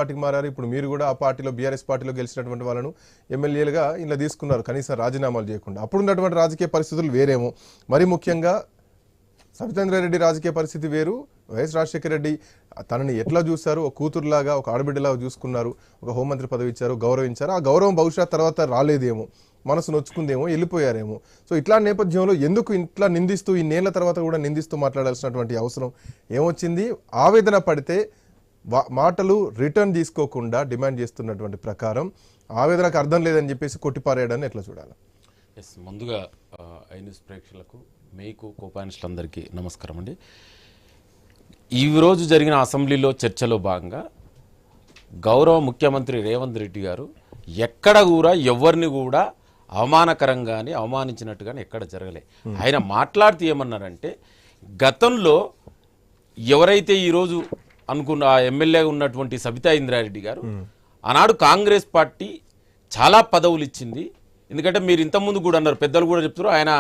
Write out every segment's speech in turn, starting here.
పార్టీకి మారారు. ఇప్పుడు మీరు కూడా ఆ పార్టీలో బీఆర్ఎస్ పార్టీలో గెలిచినటువంటి వాళ్ళను ఎమ్మెల్యేలుగా ఇలా తీసుకున్నారు, కనీసం రాజీనామాలు చేయకుండా. అప్పుడు ఉన్నటువంటి రాజకీయ పరిస్థితులు వేరేమో. మరి ముఖ్యంగా సబితేంద్రారెడ్డి రాజకీయ పరిస్థితి వేరు. వైఎస్ రాజశేఖర రెడ్డి తనని ఎట్లా చూశారు, ఒక కూతురులాగా, ఒక ఆడబిడ్డలాగా చూసుకున్నారు, ఒక హోంమంత్రి పదవి ఇచ్చారు, గౌరవించారు. ఆ గౌరవం బహుశా తర్వాత రాలేదేమో, మనసు నొచ్చుకుందేమో, వెళ్ళిపోయారేమో. సో ఇట్లా నేపథ్యంలో ఎందుకు ఇట్లా నిందిస్తూ ఈ నేళ్ల తర్వాత కూడా నిందిస్తూ మాట్లాడాల్సినటువంటి అవసరం ఏమొచ్చింది? ఆవేదన పడితే మాటలు రిటర్న్ తీసుకోకుండా డిమాండ్ చేస్తున్నటువంటి ప్రకారం ఆవేదనకు అర్థం లేదని చెప్పేసి కొట్టిపారేయడాన్ని ఎట్లా చూడాలి? ముందుగా ఐ న్యూస్ ప్రేక్షకులకు, మీకు కోపానిస్టులందరికీ నమస్కారం అండి. ఈరోజు జరిగిన అసెంబ్లీలో చర్చలో భాగంగా గౌరవ ముఖ్యమంత్రి రేవంత్ రెడ్డి గారు ఎక్కడ కూడా ఎవరిని కూడా అవమానకరంగానే అవమానించినట్టుగానే ఎక్కడ జరగలే. ఆయన మాట్లాడుతూ ఏమన్నారంటే, గతంలో ఎవరైతే ఈరోజు అనుకున్న ఆ ఎమ్మెల్యే ఉన్నటువంటి సబితా ఇంద్రారెడ్డి గారు ఆనాడు కాంగ్రెస్ పార్టీ చాలా పదవులు ఇచ్చింది. ఎందుకంటే మీరు ఇంతకుముందు కూడా అన్నారు, పెద్దలు కూడా చెప్తారు, ఆయన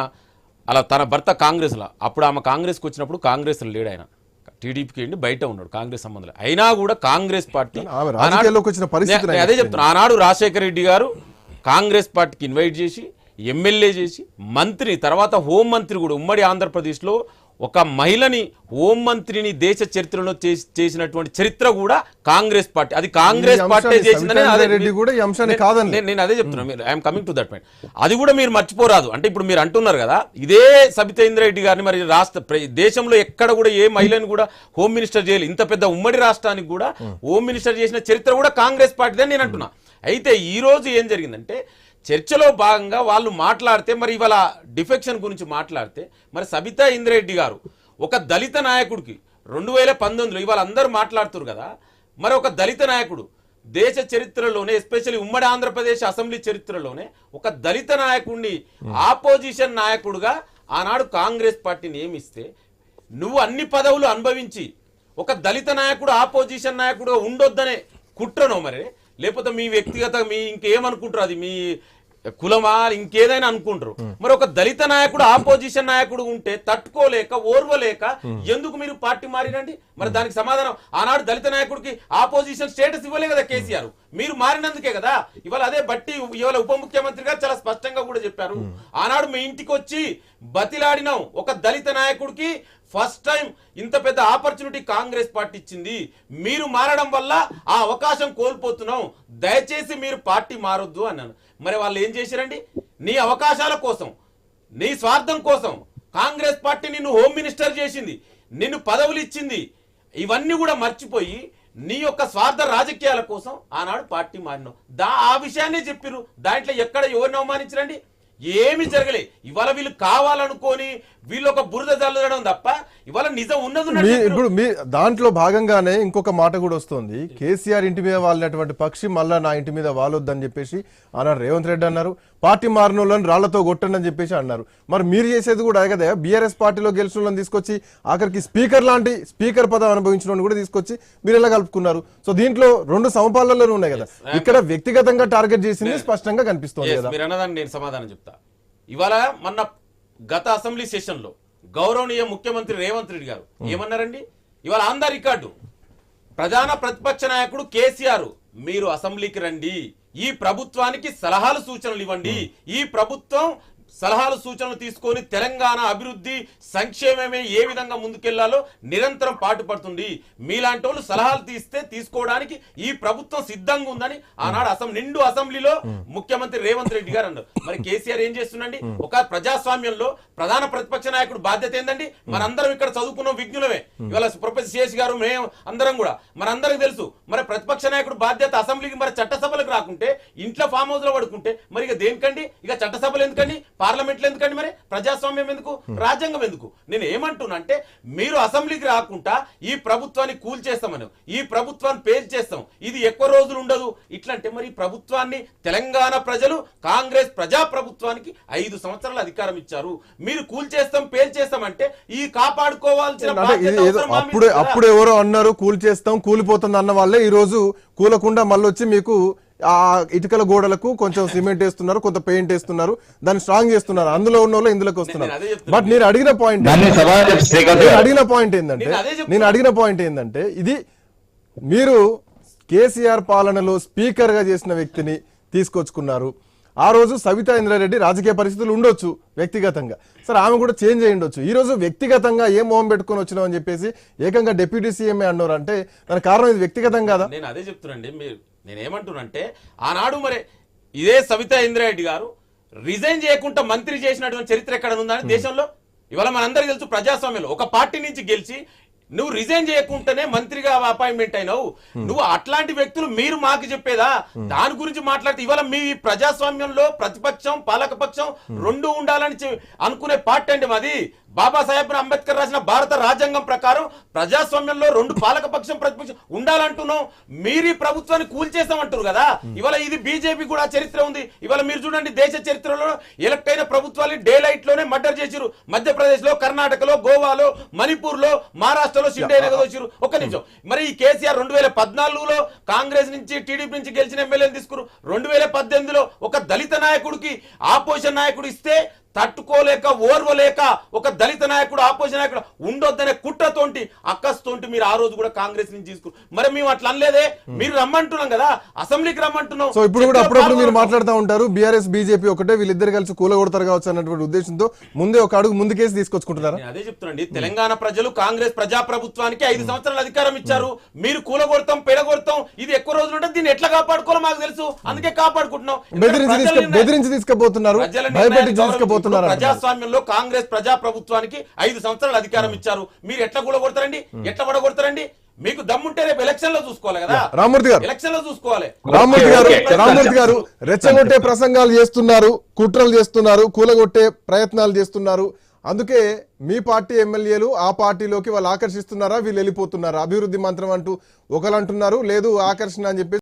అలా తన భర్త కాంగ్రెస్లో, అప్పుడు ఆమె కాంగ్రెస్కి వచ్చినప్పుడు కాంగ్రెస్లో లేడు, ఆయన టీడీపీకి వెళ్ళి బయట ఉన్నాడు, కాంగ్రెస్ సంబంధం అయినా కూడా కాంగ్రెస్ పార్టీ అదే చెప్తున్నా. ఆనాడు రాజశేఖర రెడ్డి గారు కాంగ్రెస్ పార్టీకి ఇన్వైట్ చేసి ఎమ్మెల్యే చేసి మంత్రి, తర్వాత హోంమంత్రి కూడా, ఉమ్మడి ఆంధ్రప్రదేశ్లో ఒక మహిళని హోంమంత్రిని దేశ చరిత్రలో చేసినటువంటి చరిత్ర కూడా కాంగ్రెస్ పార్టీ. అది కాంగ్రెస్ పార్టీ చేసిందని నేను అదే చెప్తున్నాను. I'm coming to that point. అది కూడా మీరు మర్చిపోరాదు. అంటే ఇప్పుడు మీరు అంటున్నారు కదా, ఇదే సబితేంద్ర రెడ్డి గారిని మరి దేశంలో ఎక్కడ కూడా ఏ మహిళని కూడా హోమ్ మినిస్టర్ చేయలేదు. ఇంత పెద్ద ఉమ్మడి రాష్ట్రానికి కూడా హోమ్ మినిస్టర్ చేసిన చరిత్ర కూడా కాంగ్రెస్ పార్టీదని నేను అంటున్నా. అయితే ఈ రోజు ఏం జరిగిందంటే, చర్చలో భాగంగా వాళ్ళు మాట్లాడితే, మరి ఇవాళ డిఫెక్షన్ గురించి మాట్లాడితే, మరి సబితా ఇంద్రారెడ్డి గారు ఒక దళిత నాయకుడికి 2019లో ఇవాళ అందరూ మాట్లాడుతున్నారు కదా, మరి ఒక దళిత నాయకుడు దేశ చరిత్రలోనే, ఎస్పెషల్లీ ఉమ్మడి ఆంధ్రప్రదేశ్ అసెంబ్లీ చరిత్రలోనే ఒక దళిత నాయకుడిని ఆపోజిషన్ నాయకుడుగా ఆనాడు కాంగ్రెస్ పార్టీ నియమిస్తే, నువ్వు అన్ని పదవులు అనుభవించి ఒక దళిత నాయకుడు ఆపోజిషన్ నాయకుడుగా ఉండొద్దనే కుట్రనో మరి, లేకపోతే మీ వ్యక్తిగత మీ ఇంకేమనుకుంటారు, అది మీ కులమా ఇంకేదైనా అనుకుంటారు. మరి ఒక దళిత నాయకుడు ఆపోజిషన్ నాయకుడు ఉంటే తట్టుకోలేక ఓర్వలేక ఎందుకు మీరు పార్టీ మారినండి? మరి దానికి సమాధానం, ఆనాడు దళిత నాయకుడికి ఆపోజిషన్ స్టేటస్ ఇవ్వలే కదా కేసీఆర్, మీరు మారినందుకే కదా. ఇవాళ అదే బట్టి ఇవాళ ఉప ముఖ్యమంత్రి గారు చాలా స్పష్టంగా కూడా చెప్పారు, ఆనాడు మీ ఇంటికి వచ్చి బతిలాడినాం ఒక దళిత నాయకుడికి, ఫస్ట్ టైం ఇంత పెద్ద ఆపర్చునిటీ కాంగ్రెస్ పార్టీ ఇచ్చింది, మీరు మారడం వల్ల ఆ అవకాశం కోల్పోతున్నాం, దయచేసి మీరు పార్టీ మారొద్దు అన్నాను. మరి వాళ్ళు ఏం చేశారండి? నీ అవకాశాల కోసం, నీ స్వార్థం కోసం కాంగ్రెస్ పార్టీ నిన్ను హోమ్ మినిస్టర్ చేసింది, నిన్ను పదవులు ఇచ్చింది, ఇవన్నీ కూడా మర్చిపోయి నీ యొక్క స్వార్థ రాజకీయాల కోసం ఆనాడు పార్టీ మారినావు. ఆ విషయాన్ని చెప్పిరు. దాంట్లో ఎక్కడ ఎవరిని అవమానించరండి? ఏమి జరగలే. ఇవాళ వీళ్ళు కావాలనుకొని వీళ్ళు ఒక బురద జల్లడం తప్ప ఇవాళ నిజం ఉన్నది. ఇప్పుడు మీ దాంట్లో భాగంగానే ఇంకొక మాట కూడా వస్తుంది, కేసీఆర్ ఇంటి మీద వాలినటువంటి పక్షి మళ్ళా నా ఇంటి మీద వాలొద్దని చెప్పేసి అన్నారు రేవంత్ రెడ్డి అన్నారు. పార్టీ మారిన వాళ్ళని రాళ్లతో కొట్టండి అని చెప్పేసి అన్నారు. మరి మీరు చేసేది కూడా కదా, బీఆర్ఎస్ పార్టీలో గెలిచిన వాళ్ళని తీసుకొచ్చి ఆఖరికి స్పీకర్ లాంటి స్పీకర్ పదవి అనుభవించిన వాళ్ళని కూడా తీసుకొచ్చి మీరు ఎలా కలుపుకున్నారు? సో దీంట్లో రెండు సమపాలనలు ఉన్నాయి కదా, ఇక్కడ వ్యక్తిగతంగా టార్గెట్ చేసింది స్పష్టంగా కనిపిస్తుంది కదా. మీరు అన్నదాన్ని నేను సమాధానం చెప్తా. ఇవాళ మొన్న గత అసెంబ్లీ సెషన్ లో గౌరవనీయ ముఖ్యమంత్రి రేవంత్ రెడ్డి గారు ఏమన్నారండి? ఇవాళ ఆన్ ద రికార్డు, ప్రధాన ప్రతిపక్ష నాయకుడు కేసీఆర్, మీరు అసెంబ్లీకి రండి, ఈ ప్రభుత్వానికి సలహాలు సూచనలు ఇవ్వండి, ఈ ప్రభుత్వం సలహాలు సూచనలు తీసుకొని తెలంగాణ అభివృద్ధి సంక్షేమమే ఏ విధంగా ముందుకెళ్లాలో నిరంతరం పాటుపడుతుంది, మీలాంటి వాళ్ళు సలహాలు తీసుకోవడానికి ఈ ప్రభుత్వం సిద్ధంగా ఉందని ఆనాడు నిండు అసెంబ్లీలో ముఖ్యమంత్రి రేవంత్ రెడ్డి గారు అన్నారు. మరి కేసీఆర్ ఏం చేస్తుండండి? ఒక ప్రజాస్వామ్యంలో ప్రధాన ప్రతిపక్ష నాయకుడు బాధ్యత ఏందండి? మనందరం ఇక్కడ చదువుకున్న విజ్ఞులమే, ఇవాళ ప్రొఫెసర్ శేష్ గారు, మేము అందరం కూడా మనందరికి తెలుసు. మరి ప్రతిపక్ష నాయకుడు బాధ్యత అసెంబ్లీకి, మరి చట్టసభలకు రాకుంటే, ఇంట్లో ఫామ్ హౌస్ లో పడుకుంటే మరి ఇక దేనికండి? ఇక చట్టసభలు ఎందుకండి? పార్లమెంట్లు ఎందుకండి? మరి ప్రజాస్వామ్యం ఎందుకు? రాజ్యాంగం ఎందుకు? నేను ఏమంటున్నా అంటే, మీరు అసెంబ్లీకి రాకుండా ఈ ప్రభుత్వాన్ని కూల్చేస్తామని, ఈ ప్రభుత్వాన్ని పేల్ చేస్తాం, ఇది ఎక్కువ రోజులు ఉండదు ఇట్లంటే, మరి ప్రభుత్వాన్ని తెలంగాణ ప్రజలు కాంగ్రెస్ ప్రజా ప్రభుత్వానికి 5 సంవత్సరాలు అధికారం ఇచ్చారు, మీరు కూల్చేస్తాం పేల్ చేస్తాం అంటే ఈ కాపాడుకోవాల్సిన అప్పుడు ఎవరో అన్నారు కూల్చేస్తాం కూలిపోతుంది అన్న వాళ్ళే ఈ రోజు కూలకుండా మళ్ళొచ్చి మీకు ఆ ఇటుకల గోడలకు కొంచెం సిమెంట్ వేస్తున్నారు, కొంత పెయింట్ వేస్తున్నారు, దాన్ని స్ట్రాంగ్ చేస్తున్నారు, అందులో ఉన్న వాళ్ళు ఇందులోకి వస్తున్నారు. బట్ నేను అడిగిన పాయింట్ ఏంటంటే ఇది మీరు కేసీఆర్ పాలనలో స్పీకర్గా చేసిన వ్యక్తిని తీసుకొచ్చుకున్నారు. ఆ రోజు సవితా ఇంద్రారెడ్డి రాజకీయ పరిస్థితులు ఉండొచ్చు వ్యక్తిగతంగా, సరే ఆమె కూడా చేంజ్ అయ్యి ఉండొచ్చు. ఈ రోజు వ్యక్తిగతంగా ఏం మొహం పెట్టుకొని వచ్చినావు అని చెప్పేసి ఏకంగా డిప్యూటీ సీఎంఏ అన్నారు అంటే దానికి కారణం ఇది వ్యక్తిగతం కాదా? నేను అదే చెప్తున్నాండి. నేనేమంటున్నానంటే ఆనాడు మరి ఇదే సవితా ఇంద్రారెడ్డి గారు రిజైన్ చేయకుండా మంత్రి చేసినటువంటి చరిత్ర ఎక్కడ ఉందని దేశంలో ఇవాళ మనందరికీ తెలుసు. ప్రజాస్వామ్యంలో ఒక పార్టీ నుంచి గెలిచి నువ్వు రిజైన్ చేయకుండానే మంత్రిగా అపాయింట్మెంట్ అయినావు. నువ్వు అట్లాంటి వ్యక్తులు మీరు మాకు చెప్పేదా? దాని గురించి మాట్లాడితే ఇవాళ మీ ప్రజాస్వామ్యంలో ప్రతిపక్షం పాలకపక్షం రెండు ఉండాలని అనుకునే పార్టీ అండి మాది. బాబాసాహెబ్ అంబేద్కర్ రాసిన భారత రాజ్యాంగం ప్రకారం ప్రజాస్వామ్యంలో రెండు పాలకపక్షం ప్రతిపక్షం ఉండాలంటున్నాం. మీరు ప్రభుత్వాన్ని కూల్చేసామంటారు కదా. ఇవాళ ఇది బీజేపీ కూడా చరిత్ర ఉంది. ఇవాళ మీరు చూడండి, దేశ చరిత్రలో ఎలక్ట్ అయిన ప్రభుత్వాలు డే లైట్ లోనే మర్డర్ చేసిరు. మధ్యప్రదేశ్ లో, కర్ణాటకలో, గోవాలో, మణిపూర్ లో, మహారాష్ట్రలో షిండేనే వచ్చారు. ఒక్క నిమిషం, మరి ఈ కేసీఆర్ 2014లో కాంగ్రెస్ నుంచి టీడీపీ నుంచి గెలిచిన ఎమ్మెల్యేని తీసుకురు. 2018లో ఒక దళిత నాయకుడికి ఆపోజిషన్ నాయకుడు ఇస్తే తట్టుకోలేక ఓర్వలేక ఒక దళిత నాయకుడు ఆపోజిషన్ నాయకుడు ఉండొద్దనే కుట్రతోంటి అక్కస్తోంటి మీరు ఆ రోజు కూడా కాంగ్రెస్ నుంచి తీసుకురు. మరి మేము అట్లా అనలేదే, మీరు రమ్మంటున్నాం కదా, అసెంబ్లీకి రమ్మంటున్నాం. సో ఇప్పుడు కూడా అప్పుడప్పుడు మీరు మాట్లాడుతూ ఉంటారు బీఆర్ఎస్ బీజేపీ ఒకటే, వీళ్ళిద్దరు కలిసి కూలగొడతారు కావచ్చు అన్నటువంటి ఉద్దేశంతో ముందే ఒక అడుగు ముందుకేసి తీసుకొచ్చుకుంటున్నారు. అదే చెప్తున్నాండి, తెలంగాణ ప్రజలు కాంగ్రెస్ ప్రజాప్రభుత్వానికి 5 సంవత్సరాల అధికారం ఇచ్చారు. మీరు కూలగొడతాం పెడగొడతాం ఇది ఎక్కువ రోజులు ఉంటే దీన్ని ఎట్లా కాపాడుకోవాలో మాకు తెలుసు, అందుకే కాపాడుకుంటున్నాం. బెదిరించి తీసుకుపోతున్నారు, భయపెట్టి తీసుకుపోతున్నారు. ప్రజాస్వామ్యంలో కాంగ్రెస్ ప్రజాప్రభుత్వానికి 5 సంవత్సరాల అధికారం ఇచ్చారు. మీరు ఎట్లా కూలగొడతారండి, ఎట్లా పడగొడతారండి? మీకు దమ్ముంటే రేపు ఎలక్షన్ లో చూసుకోవాలి కదా. రామ్మూర్తి గారు, ఎలక్షన్ లో చూసుకోవాలి. రామ్మూర్తి గారు రెచ్చగొట్టే ప్రసంగాలు చేస్తున్నారు, కుట్రలు చేస్తున్నారు, కూలగొట్టే ప్రయత్నాలు చేస్తున్నారు. అందుకే మీ పార్టీ ఎమ్మెల్యేలు ఆ పార్టీలోకి వాళ్ళు ఆకర్షిస్తున్నారా, వీళ్ళు వెళ్ళిపోతున్నారా? అభివృద్ధి మంత్రం అంటూ ఒకరు అంటున్నారు, లేదు ఆకర్షణ అని చెప్పి